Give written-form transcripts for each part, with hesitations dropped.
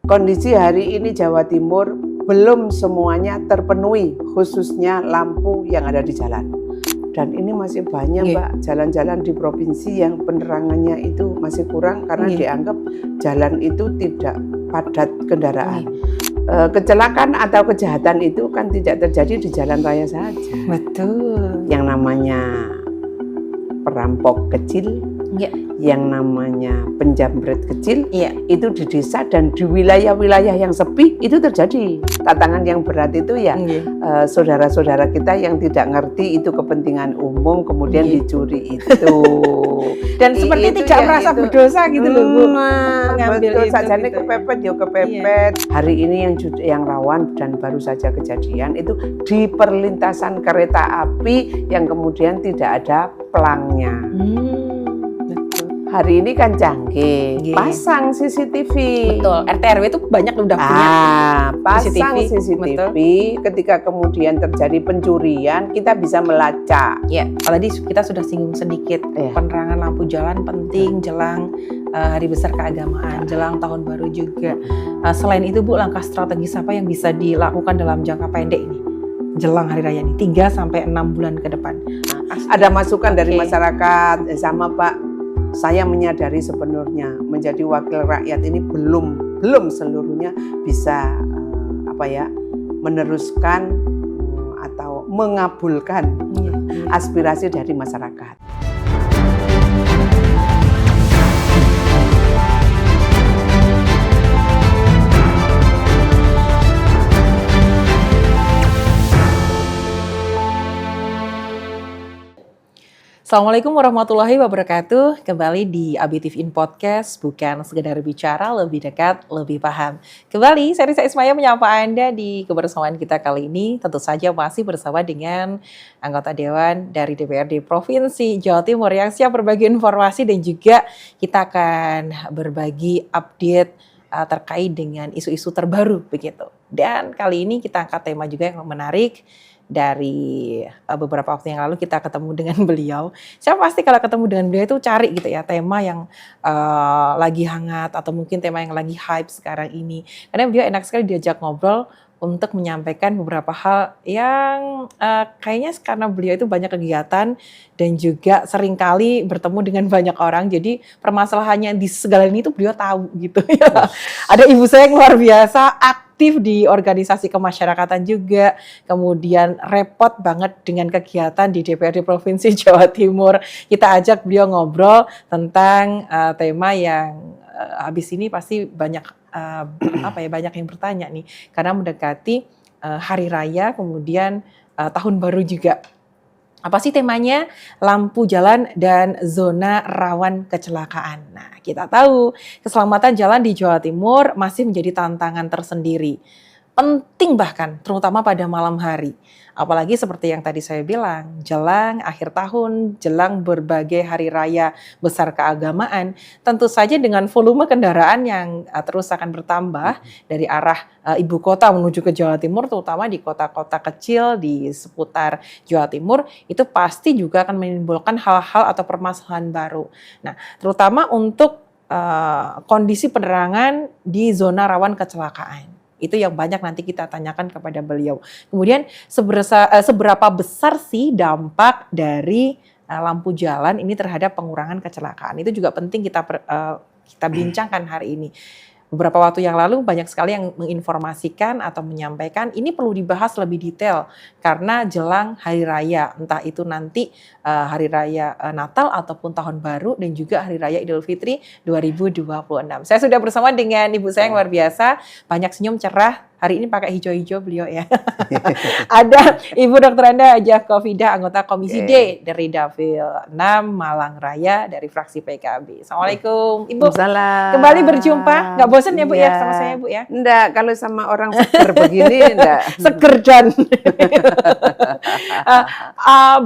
Kondisi hari ini Jawa Timur belum semuanya terpenuhi, khususnya lampu yang ada di jalan. Dan ini masih banyak Mbak, jalan-jalan di provinsi yang penerangannya itu masih kurang karena dianggap jalan itu tidak padat kendaraan. Kecelakaan atau kejahatan itu kan tidak terjadi di jalan raya saja. Betul. Yang namanya perampok kecil, yang namanya penjamret kecil, itu di desa dan di wilayah-wilayah yang sepi itu terjadi. Tantangan yang berat itu ya saudara-saudara kita yang tidak ngerti itu kepentingan umum kemudian dicuri itu. Dan seperti itu tidak merasa berdosa gitu loh Bu. Betul saja nih kepepet ya kepepet. Hari ini yang rawan dan baru saja kejadian itu di perlintasan kereta api yang kemudian tidak ada pelangnya. Hari ini kan canggih, pasang CCTV. Betul, RT RW itu banyak udah punya pasang CCTV. Ketika kemudian terjadi pencurian, kita bisa melacak. Ya, tadi kita sudah singgung sedikit penerangan lampu jalan penting jelang hari besar keagamaan, jelang tahun baru juga. Selain itu Bu, langkah strategis apa yang bisa dilakukan dalam jangka pendek ini? Jelang hari raya ini, 3 sampai 6 bulan ke depan. Ada masukan dari masyarakat sama Pak. Saya menyadari sepenuhnya menjadi wakil rakyat ini belum seluruhnya bisa meneruskan atau mengabulkan aspirasi dari masyarakat. Assalamualaikum warahmatullahi wabarakatuh. Kembali di ABTV In Podcast, bukan sekedar bicara, lebih dekat, lebih paham. Kembali, saya Risa Ismaya menyapa Anda di kebersamaan kita kali ini. Tentu saja masih bersama dengan anggota Dewan dari DPRD Provinsi Jawa Timur yang siap berbagi informasi dan juga kita akan berbagi update terkait dengan isu-isu terbaru begitu. Dan kali ini kita angkat tema juga yang menarik. Dari beberapa waktu yang lalu kita ketemu dengan beliau. Saya pasti kalau ketemu dengan beliau itu cari gitu ya tema yang lagi hangat atau mungkin tema yang lagi hype sekarang ini. Karena beliau enak sekali diajak ngobrol untuk menyampaikan beberapa hal yang kayaknya karena beliau itu banyak kegiatan dan juga seringkali bertemu dengan banyak orang. Jadi permasalahannya di segala ini tuh beliau tahu gitu ya. Ada ibu saya yang luar biasa aktif di organisasi kemasyarakatan juga, kemudian repot banget dengan kegiatan di DPRD Provinsi Jawa Timur. Kita ajak beliau ngobrol tentang tema yang habis ini pasti banyak banyak yang bertanya nih, karena mendekati hari raya, kemudian tahun baru juga. Apa sih temanya? Lampu jalan dan zona rawan kecelakaan. Nah, kita tahu keselamatan jalan di Jawa Timur masih menjadi tantangan tersendiri. Penting bahkan, terutama pada malam hari. Apalagi seperti yang tadi saya bilang, jelang akhir tahun, jelang berbagai hari raya besar keagamaan, tentu saja dengan volume kendaraan yang terus akan bertambah dari arah ibu kota menuju ke Jawa Timur, terutama di kota-kota kecil di seputar Jawa Timur, itu pasti juga akan menimbulkan hal-hal atau permasalahan baru. Nah, terutama untuk kondisi penerangan di zona rawan kecelakaan. Itu yang banyak nanti kita tanyakan kepada beliau. Kemudian seberapa besar sih dampak dari lampu jalan ini terhadap pengurangan kecelakaan? Itu juga penting kita bincangkan hari ini. Beberapa waktu yang lalu banyak sekali yang menginformasikan atau menyampaikan ini perlu dibahas lebih detail karena jelang hari raya, entah itu nanti hari raya Natal ataupun Tahun Baru dan juga hari raya Idul Fitri 2026. Saya sudah bersama dengan ibu saya yang luar biasa, banyak senyum cerah. Hari ini pakai hijau-hijau beliau ya. Ada Ibu Dr. Anda Hajah Kofidah, anggota Komisi D dari Dapil 6 Malang Raya dari fraksi PKB. Assalamualaikum Ibu. Salam. Kembali berjumpa. Nggak bosan ya Bu ya sama saya Bu ya? Enggak, kalau sama orang seger begini enggak. Seger dan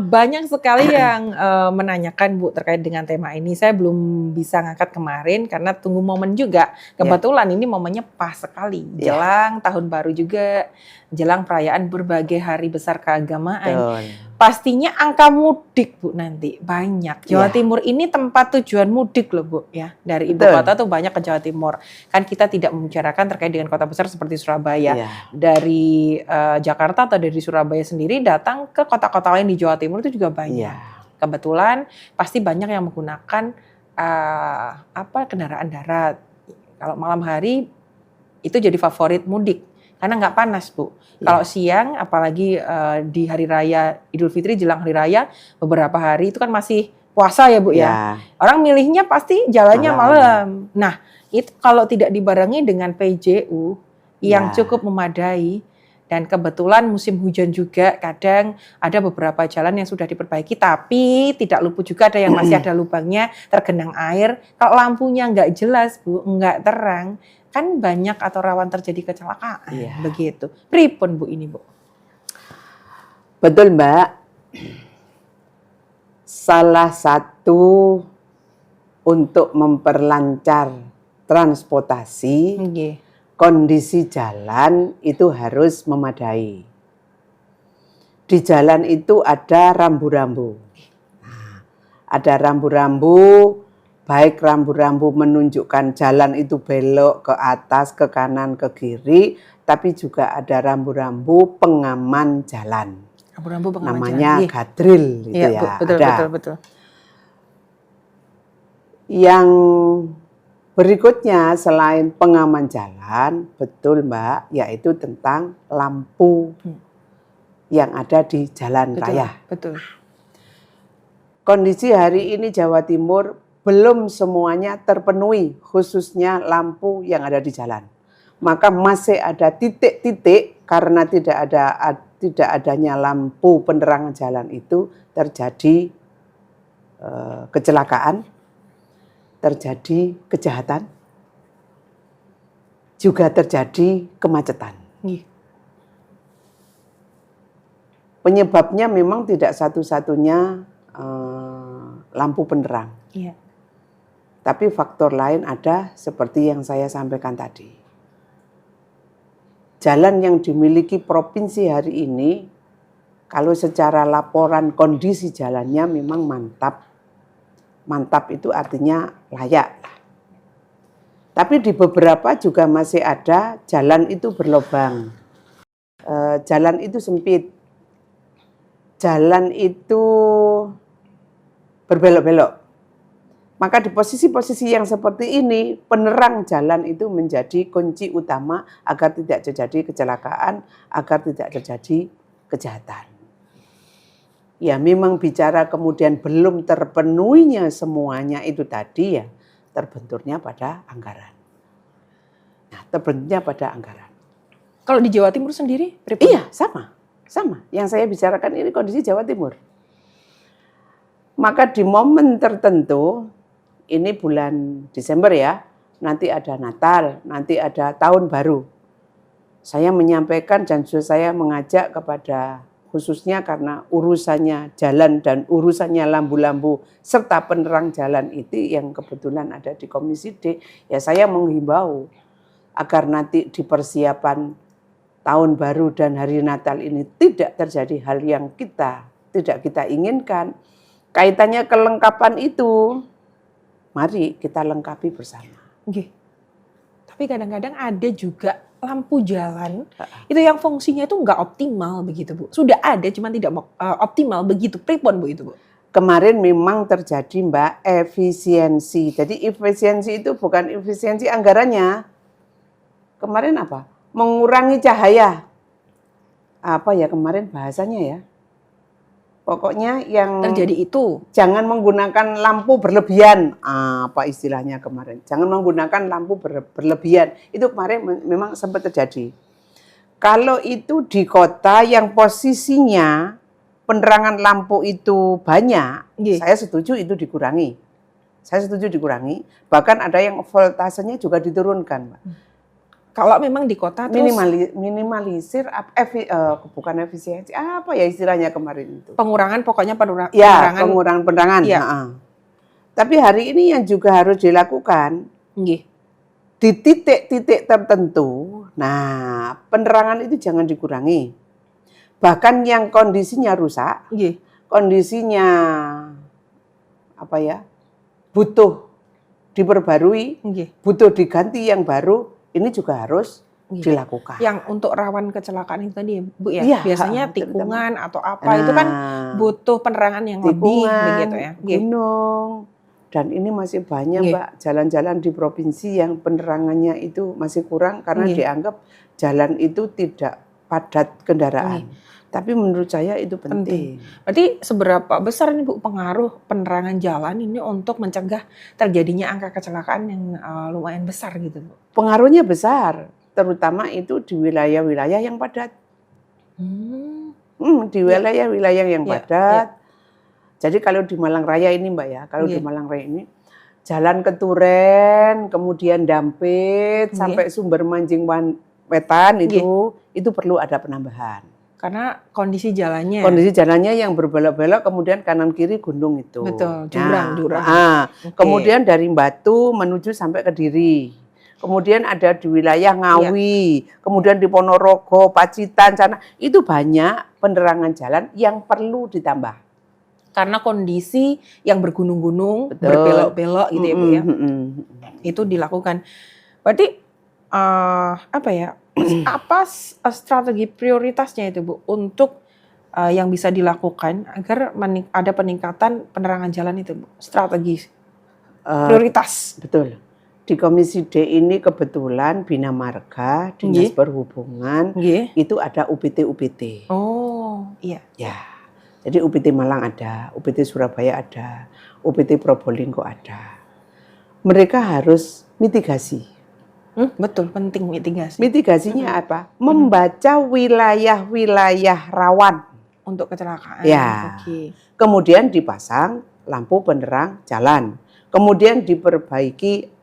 banyak sekali yang menanyakan Bu terkait dengan tema ini. Saya belum bisa ngangkat kemarin karena tunggu momen juga. Kebetulan ini momennya pas sekali. Jelang tahun Baru juga, jelang perayaan berbagai hari besar keagamaan. Betul. Pastinya angka mudik Bu nanti banyak. Jawa Iya. Timur ini tempat tujuan mudik loh Bu ya. Dari ibu Betul. kota tuh banyak ke Jawa Timur. Kan kita tidak membicarakan terkait dengan kota besar seperti Surabaya. Iya. Dari Jakarta atau dari Surabaya sendiri datang ke kota-kota lain di Jawa Timur itu juga banyak. Iya. Kebetulan pasti banyak yang menggunakan kendaraan darat. Kalau malam hari itu jadi favorit mudik karena nggak panas Bu. Kalau siang, apalagi di hari raya Idul Fitri jelang hari raya, beberapa hari itu kan masih puasa ya Bu ya. Orang milihnya pasti jalannya malam. Nah itu kalau tidak dibarengi dengan PJU yang cukup memadai, dan kebetulan musim hujan juga kadang ada beberapa jalan yang sudah diperbaiki, tapi tidak luput juga ada yang masih ada lubangnya, tergenang air. Kalau lampunya nggak jelas Bu, nggak terang, kan banyak atau rawan terjadi kecelakaan. Begitu. Pripun Bu ini Bu? Betul Mbak. Salah satu untuk memperlancar transportasi, kondisi jalan itu harus memadai. Di jalan itu ada rambu-rambu. Nah, ada rambu-rambu, baik rambu-rambu menunjukkan jalan itu belok ke atas, ke kanan, ke kiri, tapi juga ada rambu-rambu pengaman jalan. Rambu-rambu pengaman namanya jalan. gadril gitu ya. Betul. Yang berikutnya selain pengaman jalan, betul Mbak, yaitu tentang lampu yang ada di jalan raya. Betul. Kondisi hari ini Jawa Timur belum semuanya terpenuhi, khususnya lampu yang ada di jalan. Maka masih ada titik-titik karena tidak adanya lampu penerangan jalan itu terjadi kecelakaan, terjadi kejahatan, juga terjadi kemacetan. Penyebabnya memang tidak satu-satunya lampu penerang. Tapi faktor lain ada seperti yang saya sampaikan tadi. Jalan yang dimiliki provinsi hari ini, kalau secara laporan kondisi jalannya memang mantap. Mantap itu artinya layak. Tapi di beberapa juga masih ada jalan itu berlobang. Jalan itu sempit. Jalan itu berbelok-belok. Maka di posisi-posisi yang seperti ini, penerang jalan itu menjadi kunci utama agar tidak terjadi kecelakaan, agar tidak terjadi kejahatan. Ya memang bicara kemudian belum terpenuhinya semuanya itu tadi ya terbenturnya pada anggaran. Nah, terbenturnya pada anggaran. Kalau di Jawa Timur sendiri? Iya, sama. Yang saya bicarakan ini kondisi Jawa Timur. Maka di momen tertentu, ini bulan Desember ya, nanti ada Natal, nanti ada Tahun Baru. Saya menyampaikan dan saya mengajak kepada khususnya karena urusannya jalan dan urusannya lampu-lampu serta penerang jalan itu yang kebetulan ada di Komisi D, ya saya menghimbau agar nanti di persiapan Tahun Baru dan Hari Natal ini tidak terjadi hal yang tidak kita inginkan. Kaitannya kelengkapan itu, mari kita lengkapi bersama. Tapi kadang-kadang ada juga lampu jalan itu yang fungsinya itu nggak optimal begitu Bu. Sudah ada cuman tidak optimal begitu. Pripun Bu itu Bu? Kemarin memang terjadi Mbak efisiensi. Jadi efisiensi itu bukan efisiensi anggarannya. Kemarin apa? Mengurangi cahaya. Apa ya kemarin bahasanya ya? Pokoknya yang terjadi itu jangan menggunakan lampu berlebihan. Apa istilahnya kemarin? Jangan menggunakan lampu berlebihan. Itu kemarin memang sempat terjadi. Kalau itu di kota yang posisinya penerangan lampu itu banyak, saya setuju itu dikurangi. Bahkan ada yang voltasenya juga diturunkan, Mbak. Kalau memang di kota terus minimalisir bukan efisiensi, apa ya istilahnya kemarin itu? Pengurangan pokoknya penerangan. Ya, pengurangan penerangan. Ya. Tapi hari ini yang juga harus dilakukan di titik-titik tertentu Nah, penerangan itu jangan dikurangi. Bahkan yang kondisinya rusak, Nggih. kondisinya butuh diperbarui, Nggih. butuh diganti yang baru, ini juga harus Nggih. dilakukan. Yang untuk rawan kecelakaan itu tadi, Bu ya. Iya, Biasanya terutama. tikungan atau apa itu kan butuh penerangan yang lebih tikungan, begitu ya. Nggih. gunung, dan ini masih banyak Nggih. Mbak jalan-jalan di provinsi yang penerangannya itu masih kurang karena Nggih. dianggap jalan itu tidak padat kendaraan. Tapi menurut saya itu penting. Berarti seberapa besar nih Bu pengaruh penerangan jalan ini untuk mencegah terjadinya angka kecelakaan yang lumayan besar gitu Bu? Pengaruhnya besar, terutama itu di wilayah-wilayah yang padat. Di wilayah-wilayah yang padat. Jadi kalau di Malang Raya ini Mbak ya, kalau di Malang Raya ini Jalan Keturen, kemudian Dampit sampai Sumber Manjing Wetan itu perlu ada penambahan. Karena kondisi jalannya. Kondisi jalannya yang berbelok-belok, kemudian kanan kiri gunung itu. Betul, jurang. Kemudian dari Batu menuju sampai Kediri. Kemudian ada di wilayah Ngawi, kemudian di Ponorogo, Pacitan, sana itu banyak penerangan jalan yang perlu ditambah. Karena kondisi yang bergunung-gunung, berbelok-belok gitu ya Bu ya. Itu dilakukan. Berarti apa strategi prioritasnya itu Bu untuk yang bisa dilakukan agar ada peningkatan penerangan jalan itu Bu? Strategi prioritas. Betul. Di Komisi D ini kebetulan Bina Marga, Dinas Perhubungan, itu ada UPT-UPT. Oh, iya. Ya. Jadi UPT Malang ada, UPT Surabaya ada, UPT Probolinggo ada. Mereka harus mitigasi. Betul, penting mitigasi. Mitigasinya apa? Membaca wilayah-wilayah rawan untuk kecelakaan. Ya. Kemudian dipasang lampu penerang jalan. Kemudian diperbaiki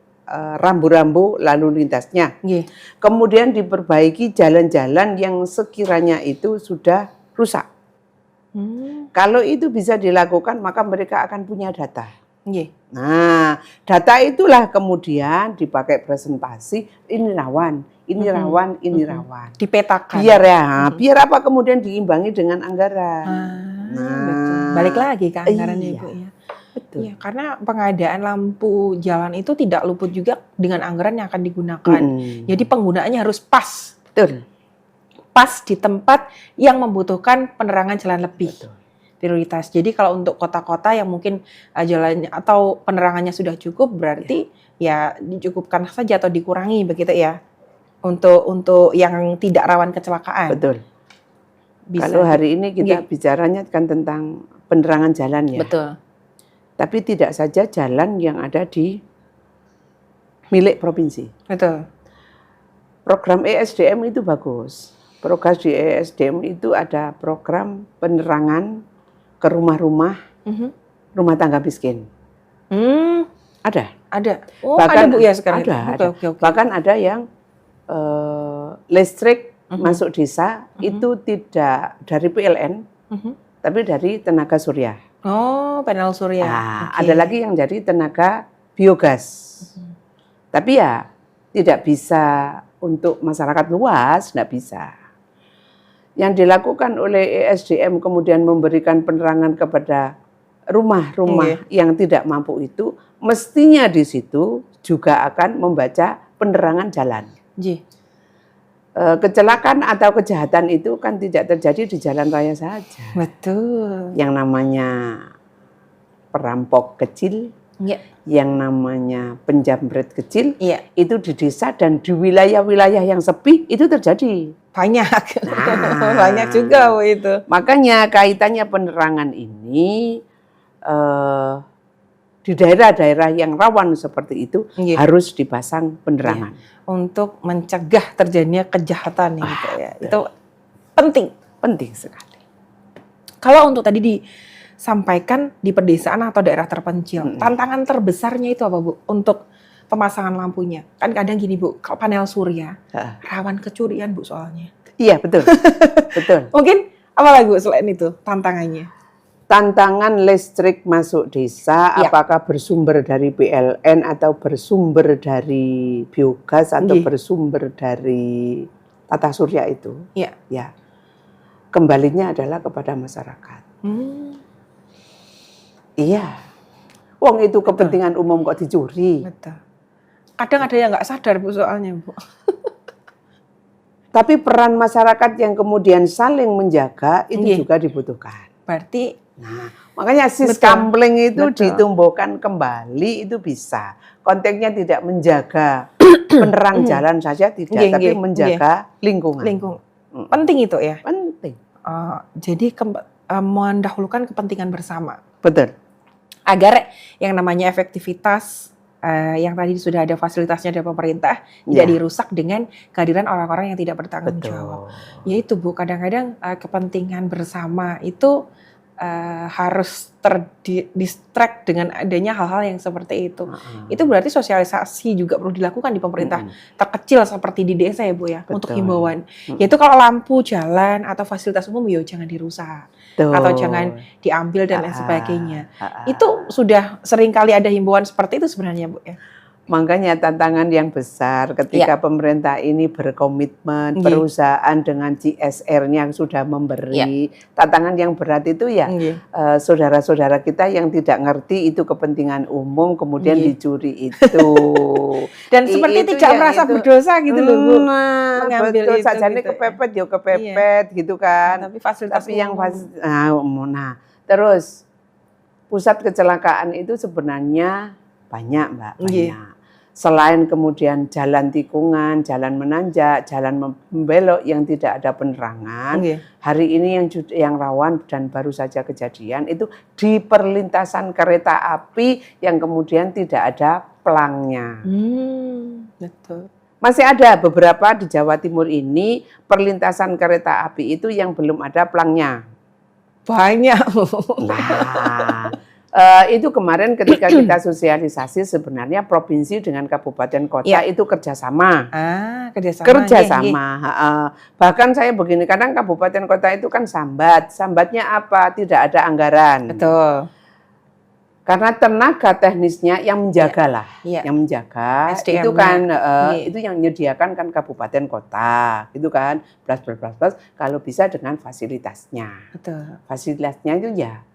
rambu-rambu lalu lintasnya. Kemudian diperbaiki jalan-jalan yang sekiranya itu sudah rusak. Kalau itu bisa dilakukan, maka mereka akan punya data. Nah, data itulah kemudian dipakai presentasi, ini rawan, ini rawan, ini rawan. Dipetakan. Biar apa kemudian diimbangi dengan anggaran. Betul. Balik lagi ke anggaran ya Bu ya. Betul. Ya, karena pengadaan lampu jalan itu tidak luput juga dengan anggaran yang akan digunakan. Jadi penggunaannya harus pas. Betul. Pas di tempat yang membutuhkan penerangan jalan lebih. Betul. Prioritas. Jadi kalau untuk kota-kota yang mungkin jalannya atau penerangannya sudah cukup, berarti ya dicukupkan saja atau dikurangi begitu ya. Untuk yang tidak rawan kecelakaan. Betul. Kalau hari ini kita bicaranya kan tentang penerangan jalan ya. Betul. Tapi tidak saja jalan yang ada di milik provinsi. Betul. Program ESDM itu bagus. Program di ESDM itu ada program penerangan ke rumah-rumah, rumah tangga miskin. Ada. Oh, bahkan, ada Bu ya sekarang. Ada. Bahkan ada yang listrik masuk desa itu tidak dari PLN, tapi dari tenaga surya. Oh, panel surya. Ada lagi yang dari tenaga biogas. Tapi ya tidak bisa untuk masyarakat luas, tidak bisa. Yang dilakukan oleh ESDM kemudian memberikan penerangan kepada rumah-rumah yang tidak mampu itu, mestinya di situ juga akan membaca penerangan jalan. Kecelakaan atau kejahatan itu kan tidak terjadi di jalan raya saja. Betul. Yang namanya perampok kecil, yang namanya penjamret kecil, itu di desa dan di wilayah-wilayah yang sepi itu terjadi. Banyak. Banyak juga Bu itu. Makanya kaitannya penerangan ini di daerah-daerah yang rawan seperti itu harus dipasang penerangan. Untuk mencegah terjadinya kejahatan gitu ya. Itu penting. Penting sekali. Kalau untuk tadi disampaikan di pedesaan atau daerah terpencil, tantangan terbesarnya itu apa Bu? Untuk pemasangan lampunya. Kan kadang gini Bu, kalau panel surya rawan kecurian Bu soalnya. Iya betul. Betul. Mungkin apa lagi Bu selain itu tantangannya? tantangan listrik masuk desa, Ya. apakah bersumber dari PLN atau bersumber dari biogas atau Nggih. bersumber dari tata surya itu? Ya. Ya, kembalinya adalah kepada masyarakat. Iya, wong itu kepentingan umum kok dicuri. Betul. Kadang ada yang nggak sadar Bu soalnya Bu. Tapi peran masyarakat yang kemudian saling menjaga itu Nggih. juga dibutuhkan. Berarti Nah, makanya Betul. kampling itu Betul. ditumbuhkan kembali itu bisa. Konteksnya tidak menjaga penerang jalan saja tidak, Nggih, tapi nggih, menjaga lingkungan. penting itu ya. Penting. Jadi mendahulukan kepentingan bersama. Betul. Agar yang namanya efektivitas yang tadi sudah ada fasilitasnya dari pemerintah tidak Ya. dirusak dengan kehadiran orang-orang yang tidak bertanggung jawab. Betul. Yaitu Bu, kadang-kadang kepentingan bersama itu harus terdistract dengan adanya hal-hal yang seperti itu. Itu berarti sosialisasi juga perlu dilakukan di pemerintah terkecil seperti di desa ya Bu ya, untuk Betul. himbauan. Yaitu kalau lampu jalan atau fasilitas umum ya jangan dirusak atau jangan diambil dan lain sebagainya. Itu sudah sering kali ada himbauan seperti itu sebenarnya Bu ya. Makanya tantangan yang besar ketika pemerintah ini berkomitmen, Nggih. perusahaan dengan CSR-nya yang sudah memberi. Tantangan yang berat itu ya Nggih. saudara-saudara kita yang tidak ngerti itu kepentingan umum kemudian Nggih. dicuri itu. Dan seperti Itu tidak ya, merasa itu. berdosa gitu loh Bu. Nah, mengambil betul itu sajane gitu ya. kepepet ya kepepet gitu kan. Tapi fasilitas Tapi yang umum. nah, terus pusat kecelakaan itu sebenarnya banyak Mbak, Nggih. banyak. Selain kemudian jalan tikungan, jalan menanjak, jalan membelok yang tidak ada penerangan, Nggih. hari ini yang rawan dan baru saja kejadian itu di perlintasan kereta api yang kemudian tidak ada pelangnya. Betul. Masih ada beberapa di Jawa Timur ini perlintasan kereta api itu yang belum ada pelangnya. Banyak Bu. Nah, itu kemarin ketika kita sosialisasi sebenarnya provinsi dengan kabupaten kota itu kerjasama. Kerjasama. Kerjasama. Bahkan saya begini, kadang kabupaten kota itu kan sambat. Sambatnya apa? Tidak ada anggaran. Betul. Karena tenaga teknisnya yang menjaga lah, Iya. yang menjaga SDM-nya. itu kan Iya. itu yang menyediakan kan kabupaten kota, gitu kan, plus kalau bisa dengan fasilitasnya. Betul. Fasilitasnya itu ya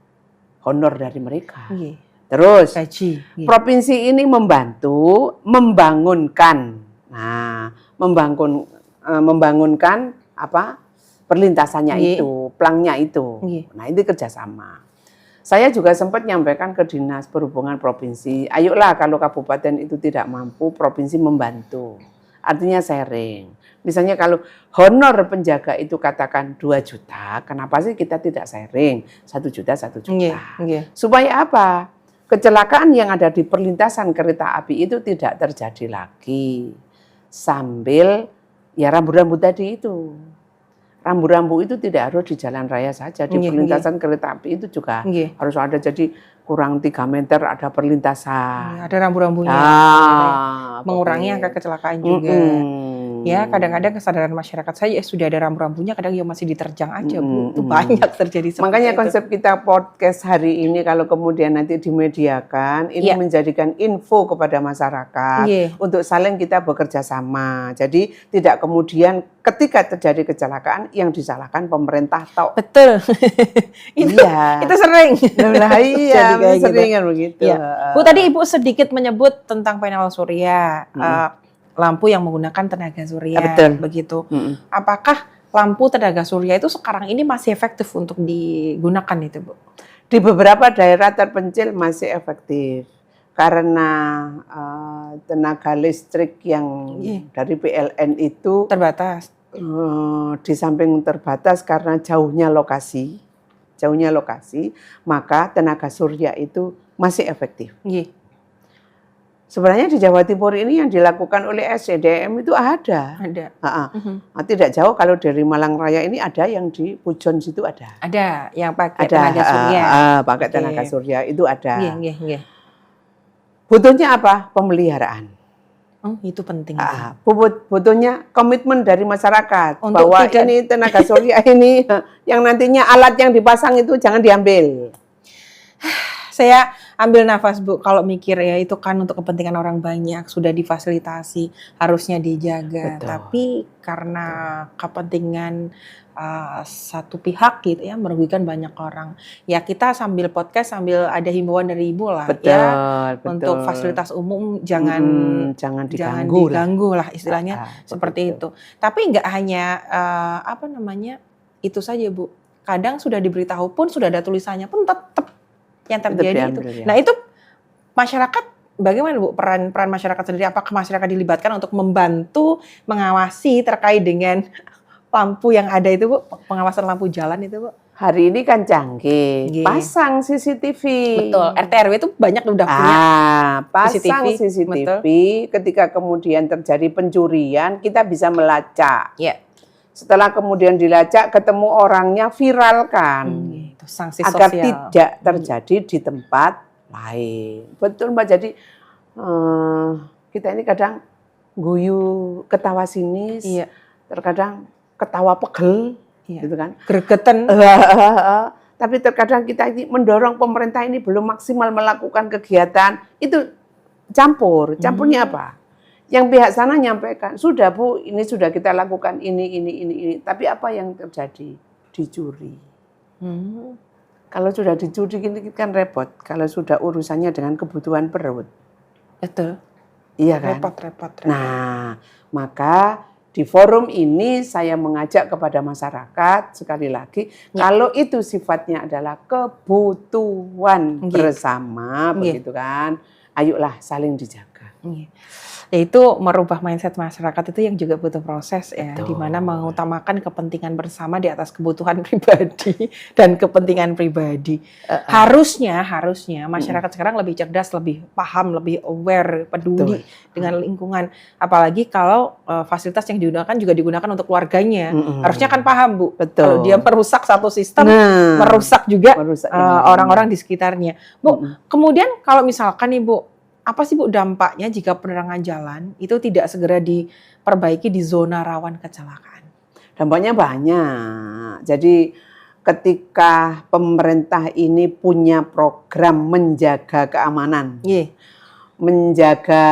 honor dari mereka. Nggih. Terus Gaji. Nggih. provinsi ini membantu membangunkan, membangunkan apa perlintasannya Nggih. itu, pelangnya itu. Nggih. Nah itu kerjasama. Saya juga sempat nyampaikan ke Dinas Perhubungan Provinsi, ayolah kalau kabupaten itu tidak mampu, provinsi membantu. Artinya sharing. Misalnya kalau honor penjaga itu katakan 2 juta, kenapa sih kita tidak sharing 1 juta, 1 juta? Nggih. Nggih. Supaya apa? Kecelakaan yang ada di perlintasan kereta api itu tidak terjadi lagi. Sambil ya rambu-rambu tadi itu. Rambu-rambu itu tidak harus di jalan raya saja, di Nggih, perlintasan kereta api itu juga Nggih. harus ada, jadi kurang 3 meter ada perlintasan. Ada rambu-rambunya. Mengurangi angka kecelakaan juga. Ya, kadang-kadang kesadaran masyarakat saya sudah ada rambu-rambunya, kadang ya masih diterjang aja Bu. Itu banyak terjadi seperti Makanya itu. konsep kita podcast hari ini kalau kemudian nanti dimediakan, ini Iya. menjadikan info kepada masyarakat Iya. untuk saling kita bekerja sama. Jadi tidak kemudian ketika terjadi kecelakaan yang disalahkan pemerintah tok. Betul. itu, Iya. itu sering. Lah iya, Jadi kayak gitu. sering kan begitu. Iya. Bu, tadi Ibu sedikit menyebut tentang panel surya, lampu yang menggunakan tenaga surya, Betul. begitu. Apakah lampu tenaga surya itu sekarang ini masih efektif untuk digunakan itu, Bu? Di beberapa daerah terpencil masih efektif karena tenaga listrik yang dari PLN itu Terbatas. di samping terbatas karena jauhnya lokasi, maka tenaga surya itu masih efektif. Nggih. Sebenarnya di Jawa Timur ini yang dilakukan oleh SCDM itu ada. Ada. Tidak jauh kalau dari Malang Raya ini ada yang di Pujon situ ada. Ada yang pakai Ada tenaga surya. pakai tenaga surya itu ada. Nggih. Butuhnya apa? Pemeliharaan. Itu penting. Butuhnya komitmen dari masyarakat Untuk bahwa tidak- ini tenaga surya ini yang nantinya alat yang dipasang itu jangan diambil. Saya ambil nafas Bu, kalau mikir ya itu kan untuk kepentingan orang banyak, sudah difasilitasi, harusnya dijaga. Betul. Tapi karena kepentingan satu pihak gitu ya, merugikan banyak orang. Ya kita sambil podcast, sambil ada himbauan dari Ibu lah Betul, ya, betul. untuk fasilitas umum jangan jangan jangan diganggu lah. diganggu lah istilahnya seperti begitu. itu. Tapi nggak hanya itu saja Bu. Kadang sudah diberitahu pun, sudah ada tulisannya pun tetap yang terjadi itu. diambil, ya. Nah itu masyarakat bagaimana Bu peran masyarakat sendiri? Apakah masyarakat dilibatkan untuk membantu mengawasi terkait dengan lampu yang ada itu Bu, pengawasan lampu jalan itu Bu? Hari ini kan canggih, pasang CCTV. Betul, RT RW itu banyak udah punya pasang CCTV. Ketika kemudian terjadi pencurian, kita bisa melacak. Yeah. Setelah kemudian dilacak, ketemu orangnya, viralkan. Itu sanksi agar sosial. tidak terjadi di tempat lain. Betul Mbak, jadi kita ini kadang guyu ketawa sinis, terkadang ketawa pegel, gitu kan. Gregetan. Tapi terkadang kita ini mendorong pemerintah ini belum maksimal melakukan kegiatan, itu campurnya apa? Yang pihak sana nyampaikan, sudah Bu, ini sudah kita lakukan ini. Tapi apa yang terjadi? Dicuri. Kalau sudah dicuri ini kan repot. Kalau sudah urusannya dengan kebutuhan perut. Betul. Iya kan? Repot. Nah, maka di forum ini saya mengajak kepada masyarakat, sekali lagi, kalau itu sifatnya adalah kebutuhan bersama, begitu kan, ayolah saling dijaga. Yaitu merubah mindset masyarakat itu yang juga butuh proses ya, di mana mengutamakan kepentingan bersama di atas kebutuhan pribadi dan kepentingan pribadi. Harusnya masyarakat sekarang lebih cerdas, lebih paham, lebih aware, peduli dengan lingkungan. Apalagi kalau fasilitas yang digunakan juga digunakan untuk keluarganya. Harusnya kan paham Bu, kalau dia merusak satu sistem, merusak juga orang-orang di sekitarnya. Bu, kemudian kalau misalkan nih Bu, apa sih Bu dampaknya jika penerangan jalan itu tidak segera diperbaiki di zona rawan kecelakaan? Dampaknya banyak. Jadi ketika pemerintah ini punya program menjaga keamanan, menjaga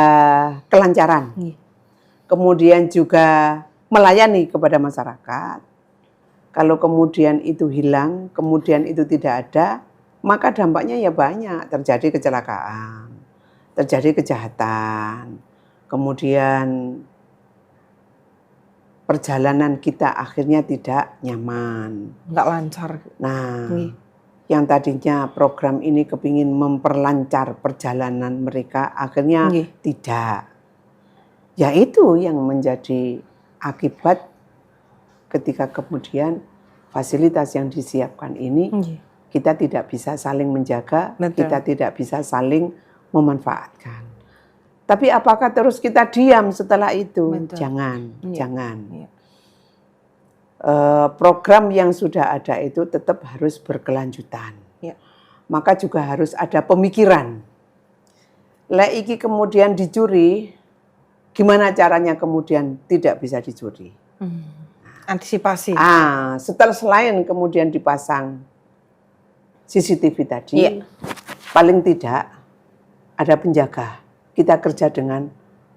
kelancaran, kemudian juga melayani kepada masyarakat. Kalau kemudian itu hilang, kemudian itu tidak ada, maka dampaknya ya banyak, terjadi kecelakaan. Terjadi kejahatan, kemudian perjalanan kita akhirnya tidak nyaman, nggak lancar. Nah, yang tadinya program ini kepingin memperlancar perjalanan mereka, akhirnya tidak. Ya itu yang menjadi akibat ketika kemudian fasilitas yang disiapkan ini kita tidak bisa saling menjaga, kita tidak bisa saling memanfaatkan. Tapi apakah terus kita diam setelah itu? Jangan. Program yang sudah ada itu tetap harus berkelanjutan. Maka juga harus ada pemikiran. Iki kemudian dicuri, gimana caranya kemudian tidak bisa dicuri? Antisipasi. Setelah selain kemudian dipasang CCTV tadi, paling tidak ada penjaga, kita kerja dengan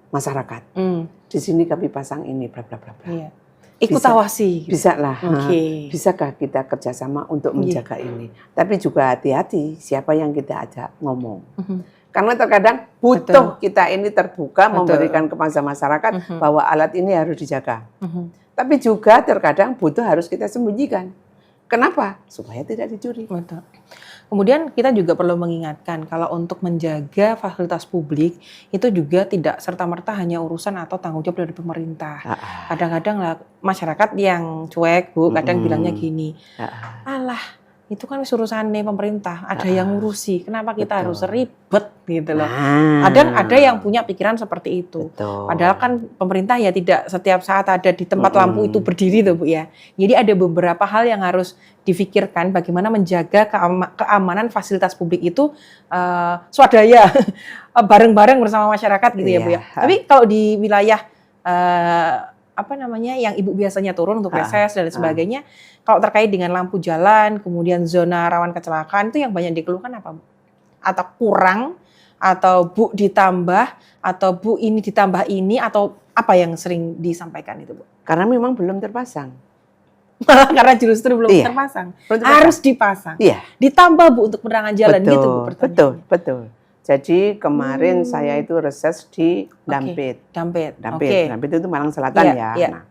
masyarakat. Di sini kami pasang ini, bla bla bla. Ikut awasi. Bisa lah. Bisakah kita kerjasama untuk menjaga ini? Tapi juga hati-hati siapa yang kita ajak ngomong. Karena terkadang butuh kita ini terbuka memberikan kepada masyarakat bahwa alat ini harus dijaga. Tapi juga terkadang butuh harus kita sembunyikan. Kenapa? Supaya tidak dicuri. Kemudian kita juga perlu mengingatkan kalau untuk menjaga fasilitas publik itu juga tidak serta-merta hanya urusan atau tanggung jawab dari pemerintah. Kadang-kadang lah masyarakat yang cuek Bu, kadang bilangnya gini, alah itu kan urusannya pemerintah, ada yang ngurusi, kenapa kita harus ribet gitu loh. Kadang ada yang punya pikiran seperti itu. Padahal kan pemerintah ya tidak setiap saat ada di tempat lampu itu berdiri tuh Bu ya. Jadi ada beberapa hal yang harus difikirkan bagaimana menjaga keamanan fasilitas publik itu swadaya, bareng-bareng bersama masyarakat gitu ya Bu ya. Tapi kalau di wilayah yang Ibu biasanya turun untuk reses dan sebagainya, kalau terkait dengan lampu jalan, kemudian zona rawan kecelakaan itu yang banyak dikeluhkan apa Bu? atau kurang, atau Bu ditambah, atau Bu ini ditambah ini, atau apa yang sering disampaikan itu, Bu? Karena memang belum terpasang. Karena justru belum Iya, terpasang. belum terpasang. Harus dipasang. Iya. Ditambah Bu untuk penerangan jalan Betul, gitu Bu pertanyaannya. betul. Jadi kemarin saya itu reses di Dampit. Dampit. Dampit itu Malang Selatan Iya, ya. iya. Nah,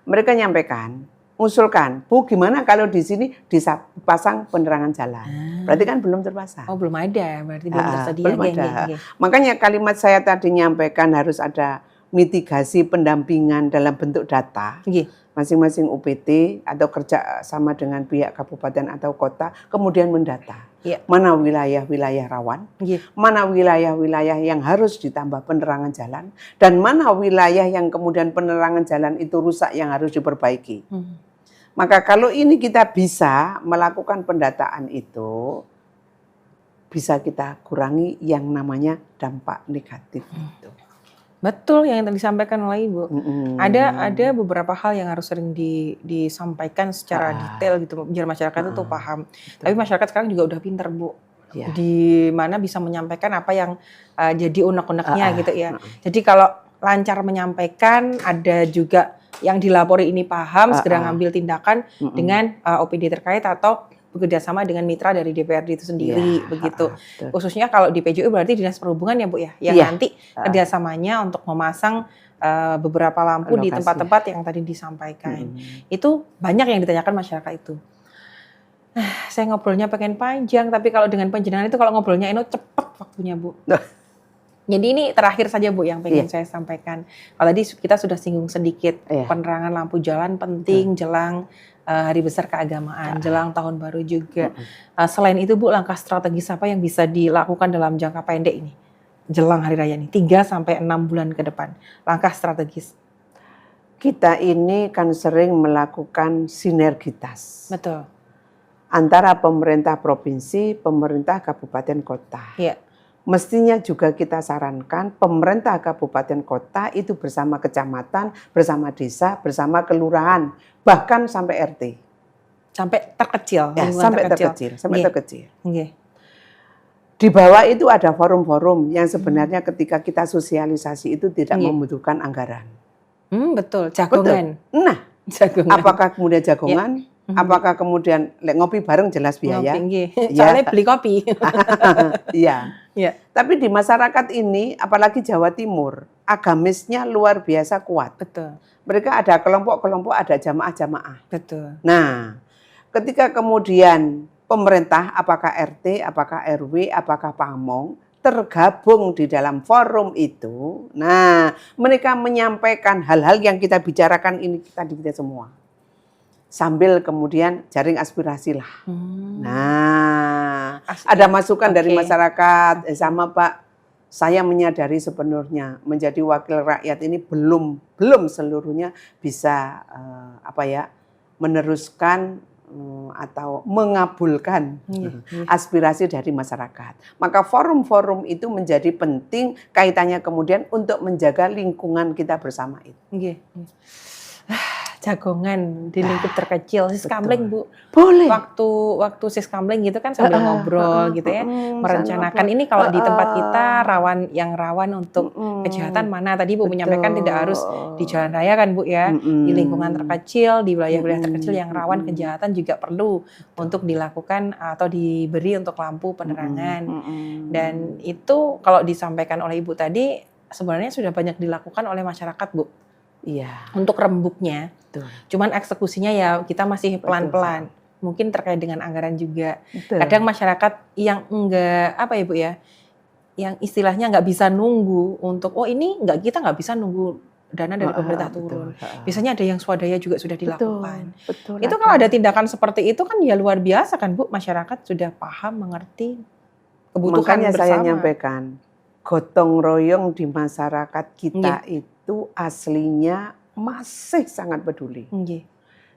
mereka nyampaikan, usulkan, Bu gimana kalau di sini dipasang penerangan jalan? Berarti kan belum terpasang. Oh belum ada, berarti belum tersedia. Belum ada. Makanya kalimat saya tadi nyampaikan harus ada mitigasi pendampingan dalam bentuk data. Masing-masing UPT atau kerja sama dengan pihak kabupaten atau kota, kemudian mendata. Mana wilayah-wilayah rawan, mana wilayah-wilayah yang harus ditambah penerangan jalan, dan mana wilayah yang kemudian penerangan jalan itu rusak yang harus diperbaiki. Maka kalau ini kita bisa melakukan pendataan itu, bisa kita kurangi yang namanya dampak negatif itu. Betul yang tadi disampaikan oleh Ibu. Ada beberapa hal yang harus sering disampaikan secara detail gitu biar masyarakat itu paham. Tapi masyarakat sekarang juga udah pinter Bu. Di mana bisa menyampaikan apa yang jadi unek-uneknya gitu ya. Jadi kalau lancar menyampaikan, ada juga yang dilapori ini paham, segera ngambil tindakan dengan OPD terkait atau bekerja sama dengan mitra dari DPRD itu sendiri, begitu. Khususnya kalau di PJU berarti Dinas Perhubungan ya Bu ya, yang nanti kerjasamanya untuk memasang beberapa lampu di tempat-tempat yang tadi disampaikan. Itu banyak yang ditanyakan masyarakat itu. Saya ngobrolnya pengen panjang, tapi kalau dengan panjenengan itu kalau ngobrolnya itu cepet waktunya Bu. Jadi ini terakhir saja Bu yang pengen saya sampaikan. Kalau tadi kita sudah singgung sedikit, penerangan lampu jalan penting jelang hari besar keagamaan, jelang tahun baru juga. Selain itu Bu, langkah strategis apa yang bisa dilakukan dalam jangka pendek ini? Jelang hari raya ini, 3-6 bulan ke depan. Langkah strategis. Kita ini kan sering melakukan sinergitas. Betul. Antara pemerintah provinsi, pemerintah kabupaten kota. Mestinya juga kita sarankan pemerintah kabupaten kota itu bersama kecamatan, bersama desa, bersama kelurahan, bahkan sampai RT. Sampai terkecil. Ya, sampai terkecil. Di bawah itu ada forum-forum yang sebenarnya ketika kita sosialisasi itu tidak membutuhkan anggaran. Betul, jagongan. Betul. Nah, jagongan. Apakah kemudian jagongan? Apakah kemudian ngopi bareng jelas biaya? Soalnya beli kopi. Iya. Tapi di masyarakat ini, apalagi Jawa Timur, agamisnya luar biasa kuat. Betul. Mereka ada kelompok-kelompok, ada jamaah-jamaah. Betul. Nah, ketika kemudian pemerintah, apakah RT, apakah RW, apakah Pamong, tergabung di dalam forum itu, nah mereka menyampaikan hal-hal yang kita bicarakan ini kita semua. Sambil kemudian jaring aspirasi lah. Nah, ada masukan dari masyarakat, sama Pak, saya menyadari sepenuhnya menjadi wakil rakyat ini belum seluruhnya bisa meneruskan atau mengabulkan aspirasi dari masyarakat. Maka forum-forum itu menjadi penting kaitannya kemudian untuk menjaga lingkungan kita bersama itu. Jagongan di lingkup terkecil, siskamling Bu. Boleh. Waktu siskamling gitu kan sambil ngobrol gitu ya, merencanakan ini kalau di tempat kita yang rawan untuk kejahatan mana. Tadi Bu menyampaikan tidak harus di jalan raya kan Bu ya, di lingkungan terkecil, di wilayah-wilayah terkecil yang rawan kejahatan juga perlu untuk dilakukan atau diberi untuk lampu penerangan. Dan itu kalau disampaikan oleh Ibu tadi sebenarnya sudah banyak dilakukan oleh masyarakat Bu. Untuk rembuknya, cuman eksekusinya ya kita masih pelan-pelan. Mungkin terkait dengan anggaran juga. Kadang masyarakat yang enggak Bu ya, yang istilahnya nggak bisa nunggu untuk kita nggak bisa nunggu dana dari pemerintah turun. Biasanya ada yang swadaya juga sudah dilakukan. Itu kalau ada tindakan seperti itu kan ya luar biasa kan Bu, masyarakat sudah paham mengerti kebutuhan Makanya bersama. Saya nyampaikan gotong royong di masyarakat kita itu aslinya masih sangat peduli.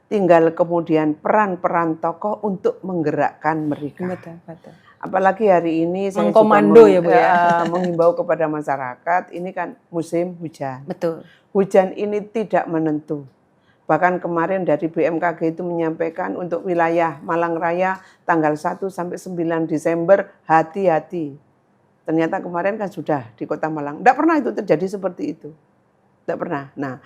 Tinggal kemudian peran-peran tokoh untuk menggerakkan mereka. Betul. Apalagi hari ini saya mengkomando ya Bu ya. Menghimbau kepada masyarakat, ini kan musim hujan. Betul. Hujan ini tidak menentu. Bahkan kemarin dari BMKG itu menyampaikan untuk wilayah Malang Raya tanggal 1 sampai 9 Desember hati-hati. Ternyata kemarin kan sudah di Kota Malang. Tidak pernah itu terjadi seperti itu. Tidak pernah. Nah,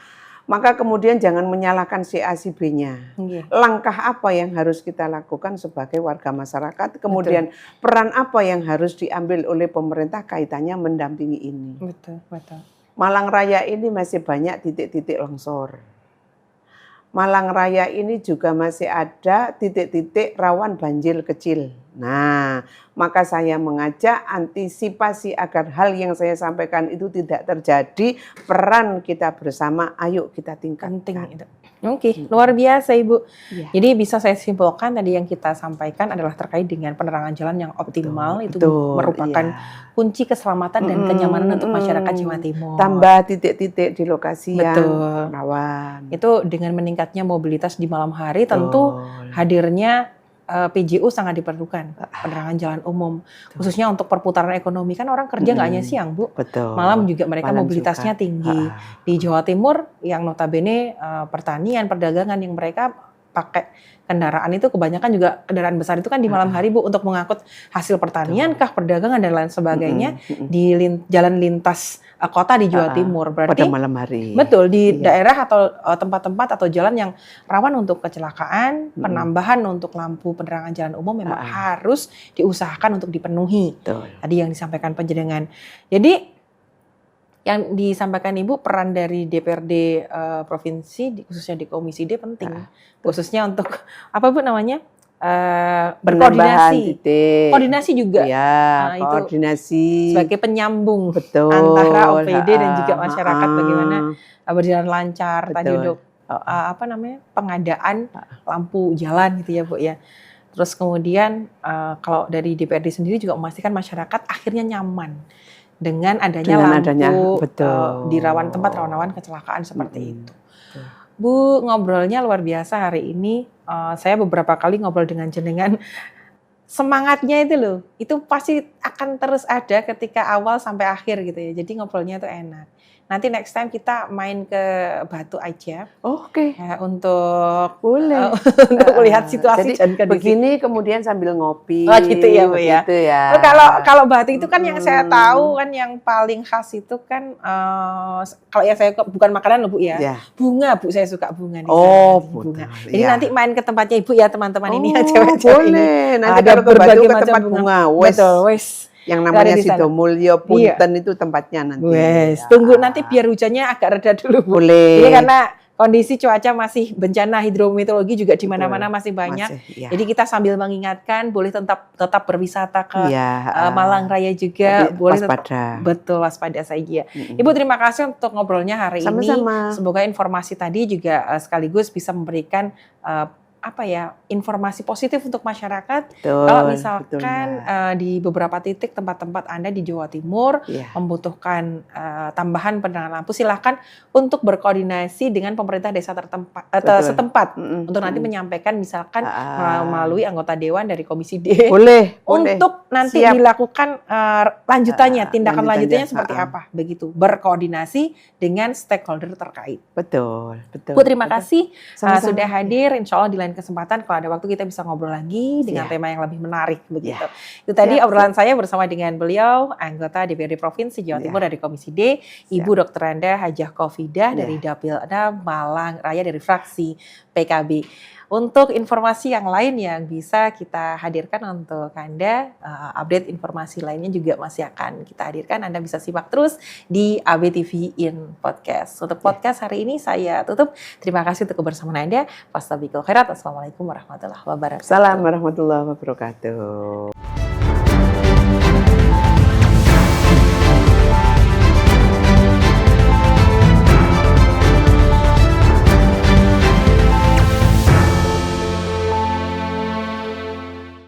maka kemudian jangan menyalahkan si A si B-nya. Langkah apa yang harus kita lakukan sebagai warga masyarakat, kemudian peran apa yang harus diambil oleh pemerintah kaitannya mendampingi ini. Betul. Malang Raya ini masih banyak titik-titik longsor. Malang Raya ini juga masih ada titik-titik rawan banjir kecil. Nah, maka saya mengajak antisipasi agar hal yang saya sampaikan itu tidak terjadi. Peran kita bersama, ayo kita tingkatkan. Penting itu. Oke, luar biasa Ibu. Ya. Jadi bisa saya simpulkan tadi yang kita sampaikan adalah terkait dengan penerangan jalan yang optimal. Itu merupakan kunci keselamatan dan kenyamanan untuk masyarakat Jawa Timur. Tambah titik-titik di lokasi yang rawan. Itu dengan meningkatnya mobilitas di malam hari tentu hadirnya PJU sangat diperlukan, penerangan jalan umum, khususnya untuk perputaran ekonomi. Kan orang kerja nggak hanya siang, Bu. Malam juga mereka mobilitasnya tinggi. Di Jawa Timur yang notabene pertanian, perdagangan yang mereka pakai kendaraan itu kebanyakan juga kendaraan besar itu kan di malam hari, Bu, untuk mengangkut hasil pertanian kah, perdagangan dan lain sebagainya di jalan lintas kota di Jawa Timur. Berarti pada malam hari. Betul, di daerah atau tempat-tempat atau jalan yang rawan untuk kecelakaan, penambahan untuk lampu penerangan jalan umum memang harus diusahakan untuk dipenuhi. Tadi yang disampaikan panjenengan. Jadi yang disampaikan Ibu, peran dari DPRD provinsi khususnya di Komisi D penting, khususnya untuk apa Bu namanya, berkoordinasi, koordinasi juga, koordinasi sebagai penyambung antara OPD dan juga masyarakat, bagaimana berjalan lancar tadi untuk apa namanya, pengadaan lampu jalan gitu ya Bu ya. Terus kemudian kalau dari DPRD sendiri juga memastikan masyarakat akhirnya nyaman dengan adanya lampu di tempat rawan kecelakaan seperti itu. Bu, ngobrolnya luar biasa hari ini. Saya beberapa kali ngobrol dengan jenengan. Semangatnya itu loh, itu pasti akan terus ada ketika awal sampai akhir gitu ya. Jadi ngobrolnya itu enak. Nanti next time kita main ke Batu aja. Oke. Untuk boleh untuk melihat situasi jadi begini kemudian sambil ngopi. Oh gitu ya Bu ya. Gitu ya. Kalau Batu itu kan yang saya tahu kan yang paling khas itu kan kalau ya saya bukan makanan loh Bu ya. Bunga Bu, saya suka bunga nih. Bunga. Jadi nanti main ke tempatnya Ibu ya teman-teman ini ya cewek-cewek boleh. ini. Nanti ada kalau ke Batu ke tempat bunga. Betul, wes. Yang namanya Sidomulyo Punten itu tempatnya nanti. Wes, tunggu nanti biar hujannya agak reda dulu Bu. Boleh. Jadi karena kondisi cuaca masih bencana hidrometeorologi juga di mana-mana masih banyak. Jadi kita sambil mengingatkan boleh tetap berwisata ke Malang Raya juga, boleh waspada saja. Ibu terima kasih untuk ngobrolnya hari ini. Semoga informasi tadi juga sekaligus bisa memberikan informasi positif untuk masyarakat. Kalau misalkan di beberapa titik tempat-tempat Anda di Jawa Timur membutuhkan tambahan penerangan lampu, silahkan untuk berkoordinasi dengan pemerintah desa setempat untuk nanti menyampaikan misalkan melalui anggota dewan dari Komisi D. Boleh. Untuk nanti dilakukan lanjutannya, tindakan lanjutannya seperti apa? Begitu, berkoordinasi dengan stakeholder terkait. Betul. Bu, terima kasih sudah hadir. Insya Allah di lain kesempatan kalau ada waktu kita bisa ngobrol lagi dengan tema yang lebih menarik begitu. Itu tadi obrolan saya bersama dengan beliau, anggota DPRD Provinsi Jawa Timur dari Komisi D, Ibu Dr. Anda Hajah Kofidah dari Dapil Malang Raya dari fraksi PKB. Untuk informasi yang lain yang bisa kita hadirkan untuk Anda, update informasi lainnya juga masih akan kita hadirkan. Anda bisa simak terus di ABTV in Podcast. Untuk podcast hari ini saya tutup. Terima kasih untuk kebersamaan Anda. Fastabiqul khairat. Assalamualaikum warahmatullahi wabarakatuh. Assalamualaikum warahmatullahi wabarakatuh.